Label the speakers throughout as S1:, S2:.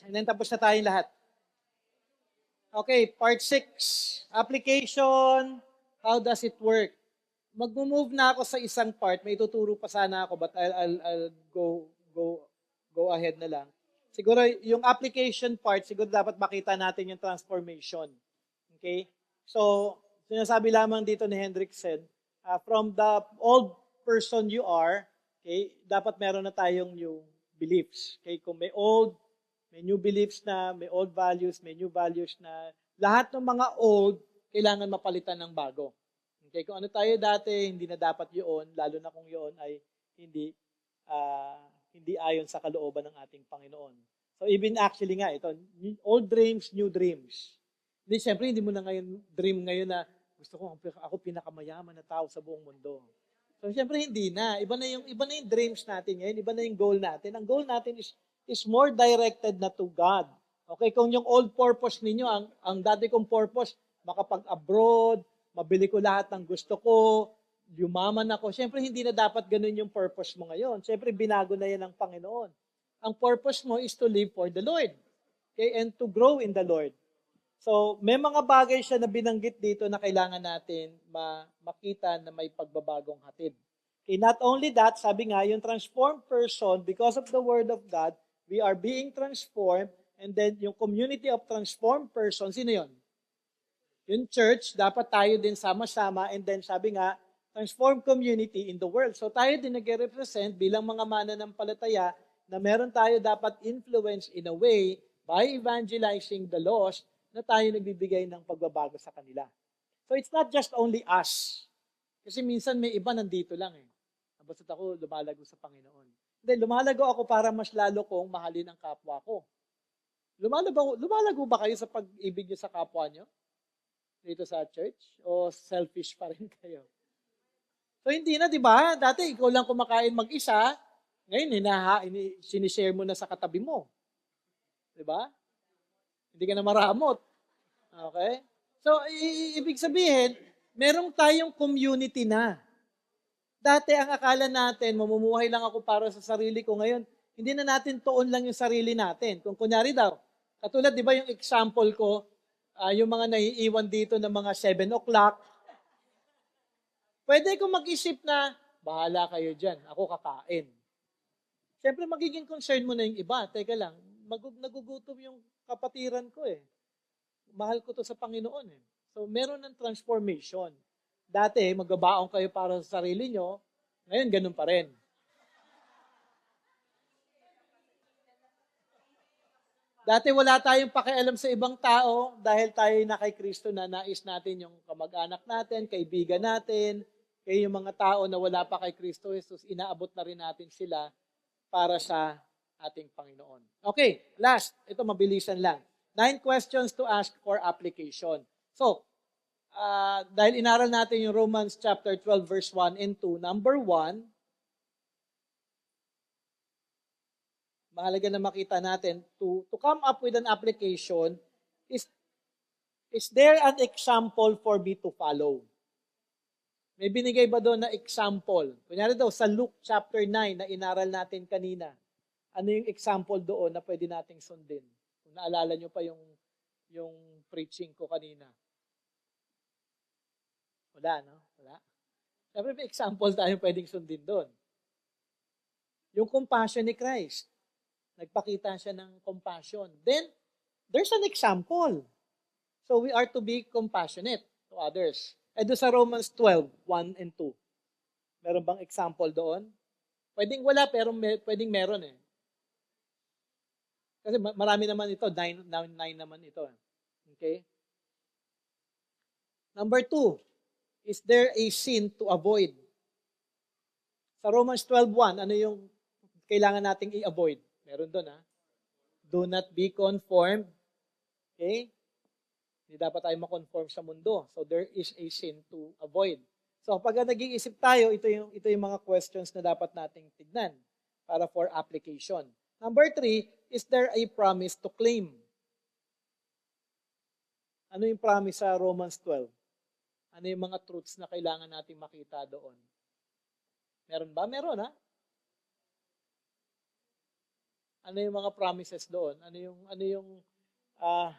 S1: And then tapos na tayong lahat. Okay, part 6. Application. How does it work? Mag-move na ako sa isang part. May tuturo pa sana ako but I'll go ahead na lang. Siguro yung application part, siguro dapat makita natin yung transformation. Okay? So, sinasabi lamang dito ni Hendrickson, from the old person you are, okay, dapat meron na tayong new beliefs. Okay? Kung may old, may new beliefs na, may old values, may new values na, lahat ng mga old, kailangan mapalitan ng bago. Okay, kung ano tayo dati, hindi na dapat yun, lalo na kung yun ay hindi ayon sa kalooban ng ating Panginoon. So even actually nga, ito, old dreams, new dreams. Hindi, siyempre, hindi mo na ngayon dream ngayon na gusto ko ako pinakamayaman na tao sa buong mundo. So siyempre hindi na. Iba na yung dreams natin ngayon, iba na yung goal natin. Ang goal natin is more directed na to God. Okay, kung yung old purpose ninyo, ang dati kong purpose, makapag-abroad, mabili ko lahat ng gusto ko, yumaman ako. Siyempre, hindi na dapat ganun yung purpose mo ngayon. Siyempre, binago na yan ng Panginoon. Ang purpose mo is to live for the Lord. Okay, and to grow in the Lord. So, may mga bagay siya na binanggit dito na kailangan natin makita na may pagbabagong hatid. Okay, not only that, sabi nga, yung transformed person, because of the Word of God, we are being transformed, and then yung community of transformed person, sino yun? Yung church, dapat tayo din sama-sama, and then sabi nga, transformed community in the world. So tayo din nag-represent bilang mga mananampalataya na meron tayo dapat influence in a way by evangelizing the lost na tayo nagbibigay ng pagbabago sa kanila. So it's not just only us. Kasi minsan may iba nandito lang eh. Basta't ako lumalago sa Panginoon. Hindi, lumalago ako para mas lalo kong mahalin ang kapwa ko. Lumalago ba kayo sa pag-ibig niyo sa kapwa niyo? Dito sa church? O selfish pa rin kayo? So hindi na, di ba? Dati ikaw lang kumakain mag-isa, ngayon sinishare mo na sa katabi mo. Di ba? Hindi ka na maramot. Okay? So, ibig sabihin, merong tayong community na. Dati ang akala natin, mamumuhay lang ako para sa sarili ko. Ngayon, hindi na natin tuon lang yung sarili natin. Kung kunyari daw, katulad, di ba yung example ko, yung mga naiiwan dito ng mga 7 o'clock, pwede kong mag-isip na, bahala kayo dyan, ako kakain. Siyempre, magiging concern mo na yung iba. Teka lang, nagugutom yung kapatiran ko eh. Mahal ko to sa Panginoon eh. So, meron ng transformation. Dati, magbabaong kayo para sa sarili nyo, ngayon, ganun pa rin. Dati wala tayong pakialam sa ibang tao dahil tayo na kay Kristo na nais natin yung kamag-anak natin, kaibigan natin, kaya yung mga tao na wala pa kay Kristo Jesus, inaabot na rin natin sila para sa ating Panginoon. Okay, last. Ito mabilisan lang. 9 questions to ask for application. So, dahil inaral natin yung Romans chapter 12 verse 1 and 2, number 1, mahalaga na makita natin, to come up with an application, is there an example for me to follow? May binigay ba doon na example? Kunyari daw, sa Luke chapter 9 na inaral natin kanina, ano yung example doon na pwede nating sundin? Kung naalala nyo pa yung preaching ko kanina. Wala, no? Wala. Siyempre may example tayo pwedeng sundin doon. Yung compassion ni Christ. Nagpakita siya ng compassion. Then, there's an example. So, we are to be compassionate to others. E doon sa Romans 12, 1 and 2. Meron bang example doon? Pwedeng wala, pero pwedeng meron eh. Kasi marami naman ito, 9 naman ito. Okay? Number 2, is there a sin to avoid? Sa Romans 12:1, ano yung kailangan nating i-avoid? Meron doon, ha? Do not be conformed. Okay? Hindi dapat tayo makonform sa mundo. So, there is a sin to avoid. So, pag nag-iisip tayo, ito yung mga questions na dapat nating tignan para for application. Number 3, is there a promise to claim? Ano yung promise sa Romans 12? Ano yung mga truths na kailangan nating makita doon? Meron ba? Meron, ha? Ano yung mga promises doon? Ah,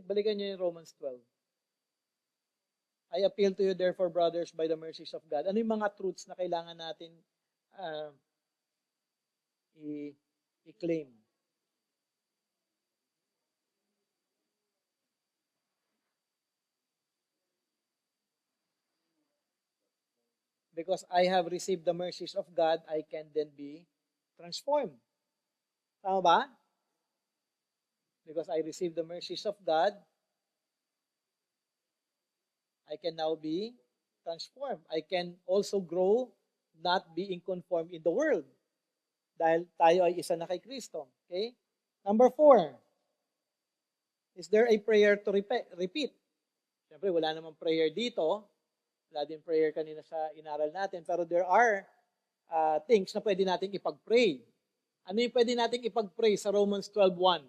S1: balikan niyo yung Romans 12. I appeal to you therefore, brothers, by the mercies of God. Ano yung mga truths na kailangan natin uh, i-claim? Because I have received the mercies of God, I can then be transformed. Tama ba? Because I received the mercies of God, I can now be transformed. I can also grow, not being conformed in the world. Dahil tayo ay isa na kay Kristo. Okay? Number 4, is there a prayer to repeat? Siyempre, wala namang prayer dito. Wala din prayer kanina sa inaral natin. Pero there are things na pwede nating ipag-pray. Ano yung pwede nating ipag-pray sa Romans 12:1?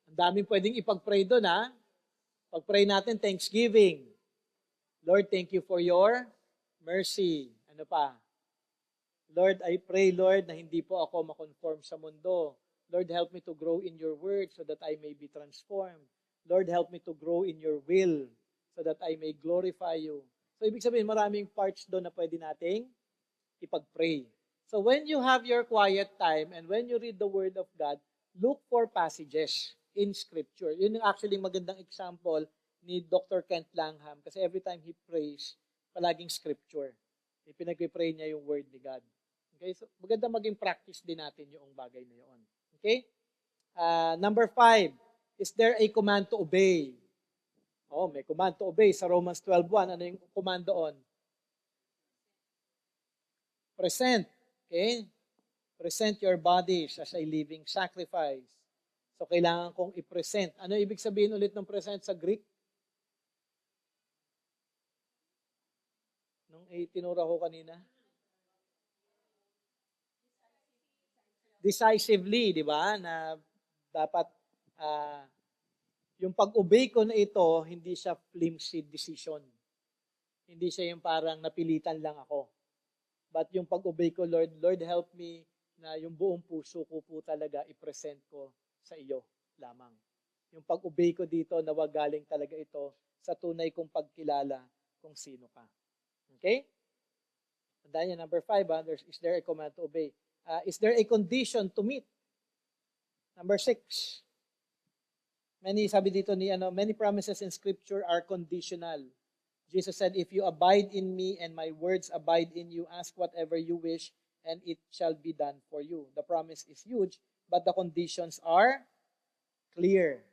S1: Ang daming pwedeng ipag-pray doon, ha? Pag-pray natin, thanksgiving. Lord, thank you for your mercy. Ano pa? Lord, I pray, Lord, na hindi po ako makonform sa mundo. Lord, help me to grow in your word so that I may be transformed. Lord, help me to grow in your will so that I may glorify you. So, ibig sabihin, maraming parts doon na pwede nating ipag-pray. So, when you have your quiet time and when you read the word of God, look for passages in Scripture. Yun yung actually magandang example ni Dr. Kent Langham kasi every time he prays, palaging Scripture. Pinag-pray niya yung word ni God. Okay? So, maganda maging practice din natin yung bagay na yun. Okay? Number 5, is there a command to obey? Oh, may command to obey sa Romans 12:1. Ano yung command doon? Present. Okay? Present your bodies as a living sacrifice. So, kailangan kong i-present. Ano ibig sabihin ulit ng present sa Greek? Nung tinura ko kanina? Decisively, di ba? Na dapat yung pag-obey ko na ito, hindi siya flimsy decision. Hindi siya yung parang napilitan lang ako. But yung pag-obey ko, Lord, help me na yung buong puso ko po talaga i-present ko sa iyo lamang. Yung pag-obey ko dito, nawag galing talaga ito sa tunay kong pagkilala kung sino ka. Okay? Tandaan niyo, number 5, is there a command to obey? Is there a condition to meet? Number 6. Sabi dito many promises in Scripture are conditional. Jesus said, if you abide in me and my words abide in you, ask whatever you wish and it shall be done for you. The promise is huge, but the conditions are clear.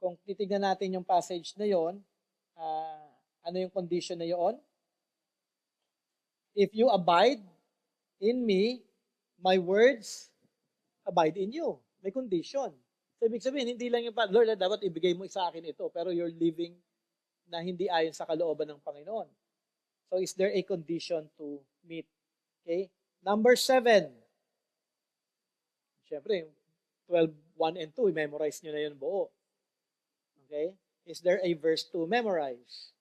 S1: Kung titignan natin yung passage na yon, ano yung condition na yon? If you abide in me, my words abide in you. May condition. So, ibig sabihin, hindi lang yung, Lord, dapat ibigay mo sa akin ito, pero you're living na hindi ayon sa kalooban ng Panginoon. So, is there a condition to meet? Okay? Number 7. Siyempre, 12:1 and 2, memorize nyo na yun buo. Okay? Is there a verse to memorize?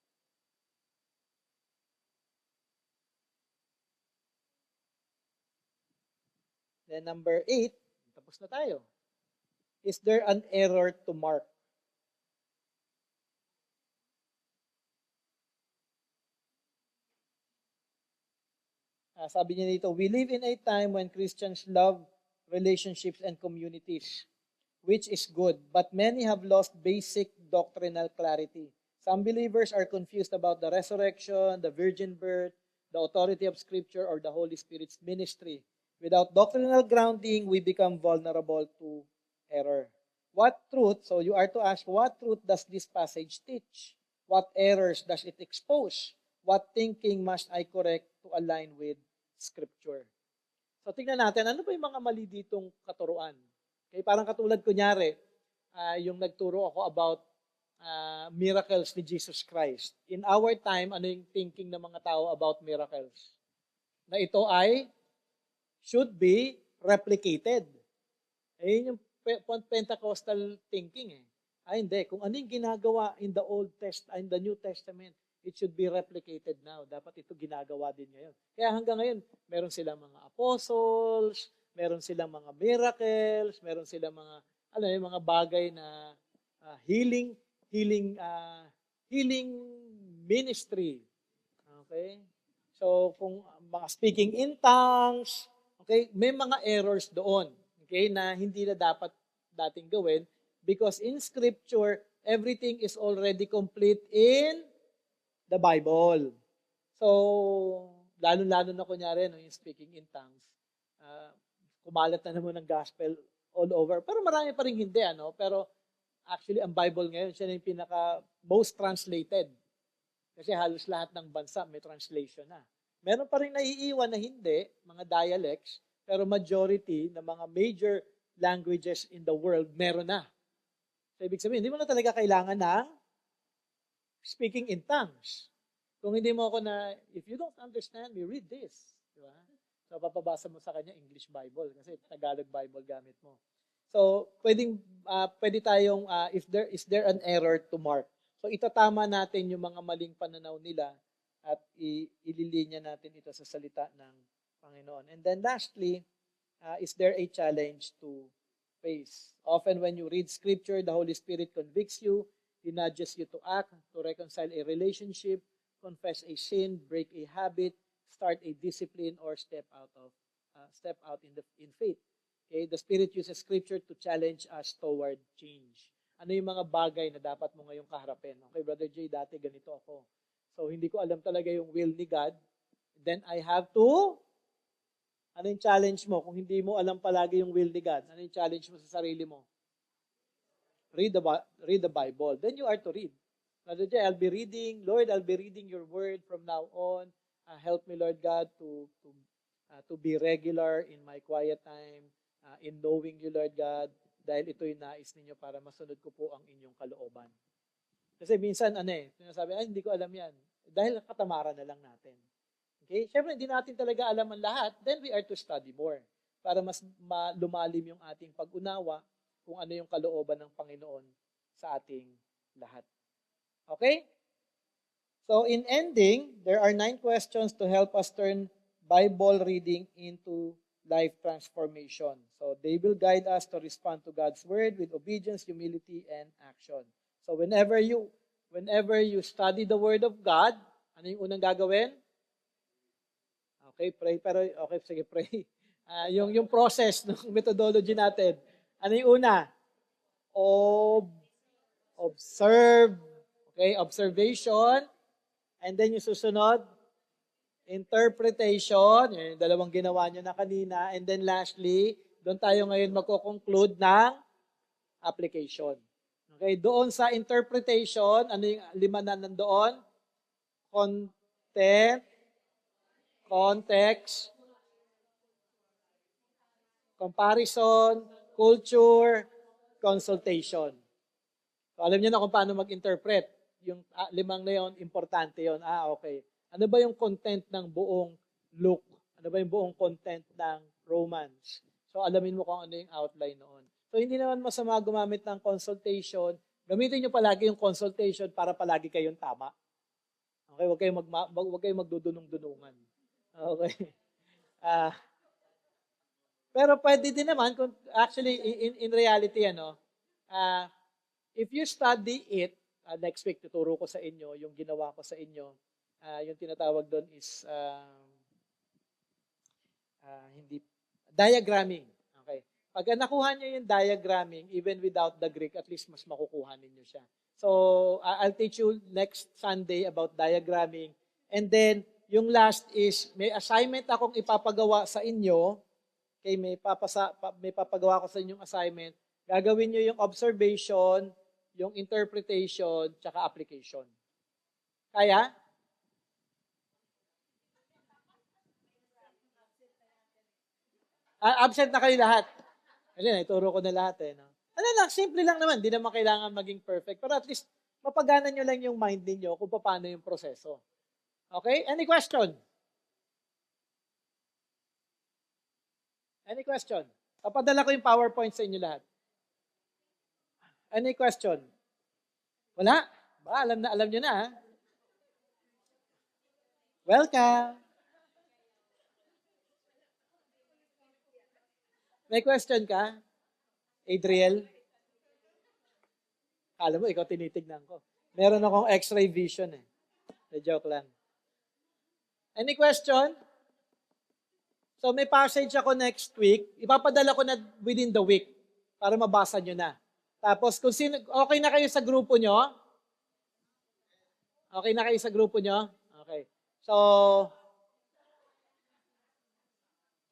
S1: Then number 8, tapos na tayo. Is there an error to mark? Sabi niya dito, we live in a time when Christians love relationships and communities, which is good, but many have lost basic doctrinal clarity. Some believers are confused about the resurrection, the virgin birth, the authority of Scripture, or the Holy Spirit's ministry. Without doctrinal grounding, we become vulnerable to error. What truth, so you are to ask, what truth does this passage teach? What errors does it expose? What thinking must I correct to align with Scripture? So tingnan natin, ano ba yung mga mali ditong katuruan? Okay, parang katulad kunyari, yung nagturo ako about miracles ni Jesus Christ. In our time, ano yung thinking ng mga tao about miracles? Na ito ay should be replicated. Ayun yung Pentecostal thinking eh. Ay hindi, kung ano yung ginagawa in the New Testament, It should be replicated now. Dapat ito ginagawa din ngayon. Kaya hanggang ngayon, meron silang mga apostles, meron silang mga miracles, meron silang mga mga bagay na healing healing ministry. Okay? So kung mga speaking in tongues, okay, may mga errors doon, okay, na hindi na dapat dating gawin because in scripture everything is already complete in the Bible. So, lalo-lalo na kunyari, yung speaking in tongues, kumalat na naman ng gospel all over. Pero marami pa rin hindi, Pero, actually, ang Bible ngayon, siya na yung pinaka-most translated. Kasi halos lahat ng bansa may translation na. Meron pa rin naiiwan na hindi, mga dialects, pero majority ng mga major languages in the world, meron na. So, ibig sabihin, hindi mo na talaga kailangan ng speaking in tongues. Kung hindi mo ako if you don't understand me, read this. Diba? So, papabasa mo sa kanya English Bible kasi Tagalog Bible gamit mo. So, pwede tayong, is there an error to mark? So, itatama natin yung mga maling pananaw nila at ililinya natin ito sa salita ng Panginoon. And then lastly, is there a challenge to face? Often when you read Scripture, the Holy Spirit convicts you. He nudges you to act, to reconcile a relationship, confess a sin, break a habit, start a discipline, or step out in faith. Okay, the Spirit uses Scripture to challenge us toward change. Ano yung mga bagay na dapat mo ngayong kaharapin? Okay, Brother Jay, dati ganito ako. So hindi ko alam talaga yung will ni God. Then I have to. Ano yung challenge mo? Kung hindi mo alam palagi yung will ni God, ano yung challenge mo sa sarili mo? Read the Bible. Then you are to read. Brother Jay, I'll be reading. Lord, I'll be reading your word from now on. Help me, Lord God, to be regular in my quiet time, in knowing you, Lord God, dahil ito'y nais ninyo para masunod ko po ang inyong kalooban. Kasi minsan, sinasabi, hindi ko alam yan. Dahil katamaran na lang natin. Okay? Siyempre, hindi natin talaga alam ang lahat. Then we are to study more para mas lumalim yung ating pag-unawa kung ano yung kalooban ng Panginoon sa ating lahat. Okay? So in ending, there are 9 questions to help us turn Bible reading into life transformation. So they will guide us to respond to God's word with obedience, humility, and action. So whenever you study the word of God, ano yung unang gagawin? Okay, pray. Pero okay, sige, pray. Yung process ng methodology natin. Ano yung una? Observe. Okay, observation. And then yung susunod, interpretation. Yung dalawang ginawa nyo na kanina. And then lastly, doon tayo ngayon magko-conclude ng application. Okay, doon sa interpretation, ano yung 5 na nandoon? Content, context, comparison, culture, consultation. So, alam niyo na kung paano mag-interpret. Yung 5 na yon, importante yon. Okay. Ano ba yung content ng buong Luke? Ano ba yung buong content ng Romans? So, alamin mo kung ano yung outline noon. So, hindi naman masama gumamit ng consultation. Gamitin niyo palagi yung consultation para palagi kayong tama. Okay? Huwag kayong magdudunong-dunungan. Okay? Pero pwede din naman, actually, in reality, if you study it, next week, tuturo ko sa inyo, yung ginawa ko sa inyo, yung tinatawag doon is, diagramming. Okay. Pag nakuha nyo yung diagramming, even without the Greek, at least mas makukuha ninyo siya. So, I'll teach you next Sunday about diagramming. And then, yung last is, may assignment akong ipapagawa sa inyo. Okay, may papagawa ko sa inyong assignment. Gagawin nyo yung observation, yung interpretation, tsaka application. Kaya? Absent na kayo lahat. Kasi naituro ko na lahat no? Ano lang, simple lang naman. Di naman kailangan maging perfect. Pero at least, mapagana nyo lang yung mind ninyo kung paano yung proseso. Okay? Any question? Any question? Papadala ko yung PowerPoint sa inyo lahat. Any question? Wala? Ba, alam nyo na ha? Welcome! May question ka, Adriel? Kala mo, ikaw tinitignan ko. Meron akong x-ray vision eh. The joke lang. Any question? So may passage ako next week. Ipapadala ko na within the week para mabasa nyo na. Tapos kung sino, okay na kayo sa grupo nyo? Okay na kayo sa grupo nyo? Okay. So,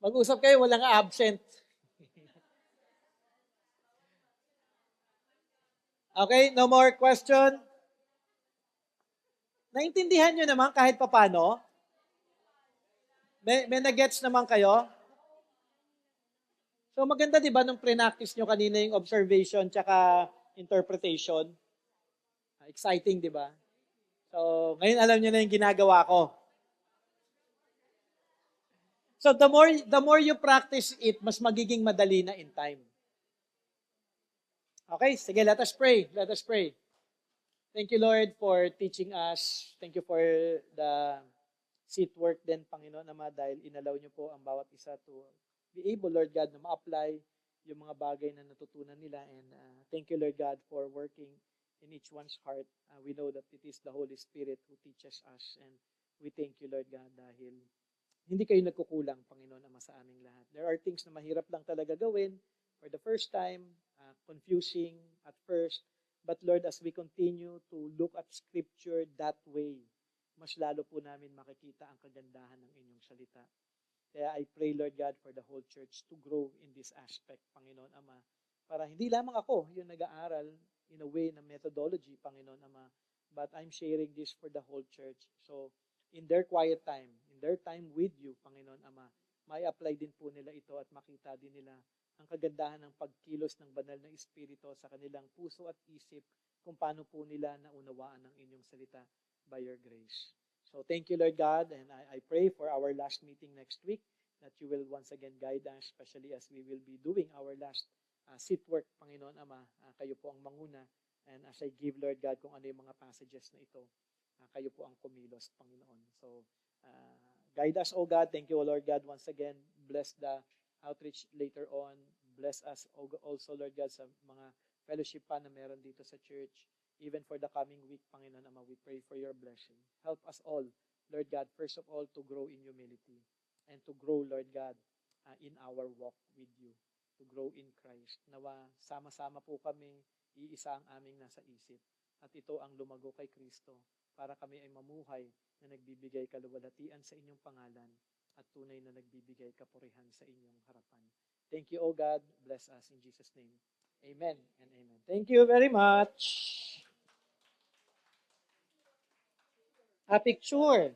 S1: mag-usap kayo, walang absent. Okay, no more question? Naintindihan nyo naman kahit papano? May nag-gets naman kayo? So maganda 'di ba nung pre-practice nyo kanina yung observation tsaka interpretation? Exciting 'di ba? So ngayon alam niyo na yung ginagawa ko. So the more you practice it, mas magiging madali na in time. Okay, sige, let us pray. Let us pray. Thank you, Lord, for teaching us. Thank you for the seat work din, Panginoon Ama, dahil inalaw niyo po ang bawat isa to be able, Lord God, na ma-apply yung mga bagay na natutunan nila. And thank you, Lord God, for working in each one's heart. We know that it is the Holy Spirit who teaches us. And we thank you, Lord God, dahil hindi kayo nagkukulang, Panginoon Ama, sa aming lahat. There are things na mahirap lang talaga gawin for the first time, confusing at first. But Lord, as we continue to look at Scripture that way, mas lalo po namin makikita ang kagandahan ng inyong salita. Kaya I pray, Lord God, for the whole church to grow in this aspect, Panginoon Ama, para hindi lamang ako yung nag-aaral in a way na methodology, Panginoon Ama, but I'm sharing this for the whole church. So, in their quiet time, in their time with you, Panginoon Ama, may apply din po nila ito at makita din nila ang kagandahan ng pagkilos ng banal na Espiritu sa kanilang puso at isip kung paano po nila naunawaan ang inyong salita by your grace. So thank you, Lord God, and I pray for our last meeting next week that you will once again guide us, especially as we will be doing our last seat work, Panginoon Ama. Kayo po ang manguna, and as I give, Lord God, kung ano yung mga passages na ito, kayo po ang kumilos, Panginoon. So, guide us, O God. Thank you, Lord God, once again. Bless the outreach later on. Bless us also, Lord God, sa mga fellowship pa na meron dito sa church. Even for the coming week, Panginoon Ama, we pray for your blessing. Help us all, Lord God, first of all, to grow in humility and to grow, Lord God, in our walk with you, to grow in Christ. Nawa, sama-sama po kami, iisa ang aming nasa isip. At ito ang lumago kay Kristo para kami ay mamuhay na nagbibigay kaluwalhatian sa inyong pangalan at tunay na nagbibigay kapurihan sa inyong harapan. Thank you, O God. Bless us in Jesus' name. Amen and amen. Thank you very much. Picture.